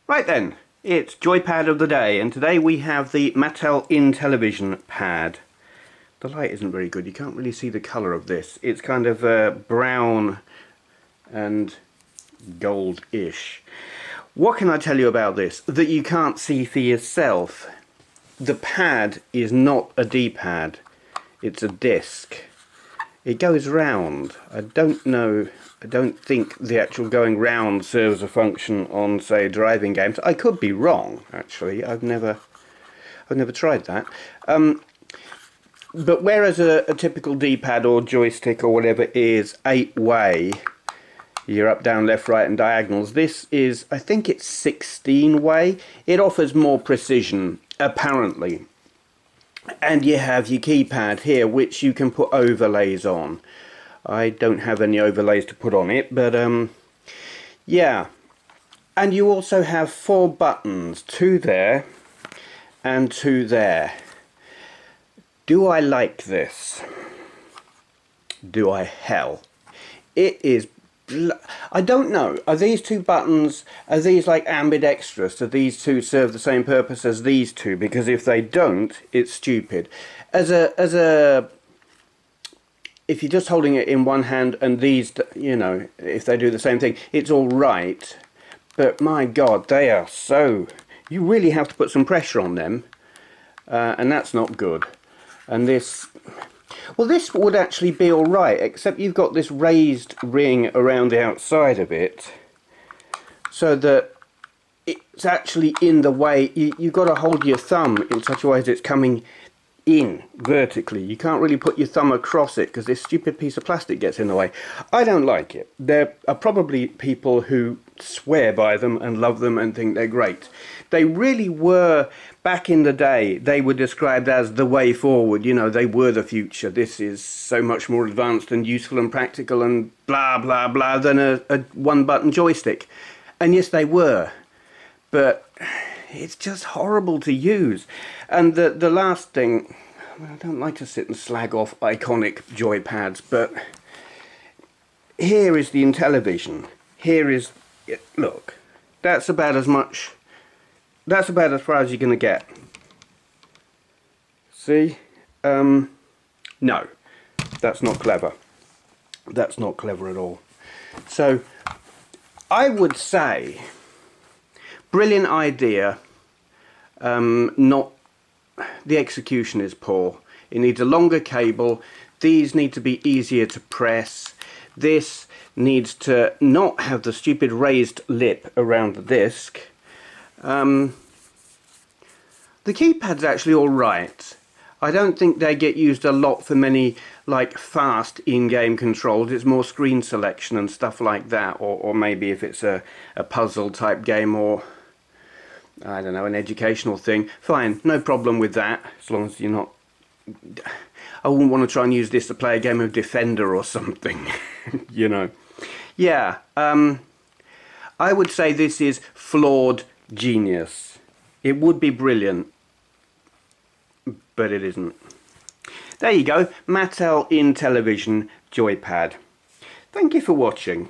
Right then, it's Joypad of the day, and today we have the Mattel Intellivision pad. The light isn't very good, you can't really see the colour of this. It's kind of brown and gold-ish. What can I tell you about this that you can't see for yourself? The pad is not a D-pad, it's a disc. It goes round. I don't think the actual going round serves a function on, say, driving games. I could be wrong, actually. I've never tried that. But whereas a typical D-pad or joystick or whatever is 8-way, you're up, down, left, right and diagonals, this is, I think it's 16-way. It offers more precision, apparently. And you have your keypad here, which you can put overlays on. I don't have any overlays to put on it, but yeah. And you also have 4 buttons, 2 there and 2 there. Do I like this? Do I hell? It is... I don't know. Are these 2 buttons, are these like ambidextrous? Do these 2 serve the same purpose as these 2? Because if they don't, it's stupid. If you're just holding it in one hand and these, you know, if they do the same thing, it's all right. But my God, they are so... You really have to put some pressure on them. And that's not good. And this... Well, this would actually be all right, except you've got this raised ring around the outside of it, so that it's actually in the way. You've got to hold your thumb in such a way that it's coming in vertically. You can't really put your thumb across it because this stupid piece of plastic gets in the way. I don't like it. There are probably people who swear by them and love them and think they're great. They really were, back in the day, they were described as the way forward. You know, they were the future. This is so much more advanced and useful and practical and blah, blah, blah than a one-button joystick. And yes, they were. But it's just horrible to use. And the last thing, I don't like to sit and slag off iconic joypads, but here is the Intellivision. Here is, look, that's about as much... That's about as far as you're going to get. See? No. That's not clever. That's not clever at all. So, I would say, brilliant idea, not... The execution is poor. It needs a longer cable. These need to be easier to press. This needs to not have the stupid raised lip around the disc. The keypad's actually alright. I don't think they get used a lot for many like fast in-game controls. It's more screen selection and stuff like that, or maybe if it's a puzzle type game, or I don't know, an educational thing. Fine, no problem with that, as long as you're not... I wouldn't want to try and use this to play a game of Defender or something, you know. Yeah, I would say this is flawed genius. It would be brilliant, but it isn't. There you go, Mattel Intellivision Joypad. Thank you for watching.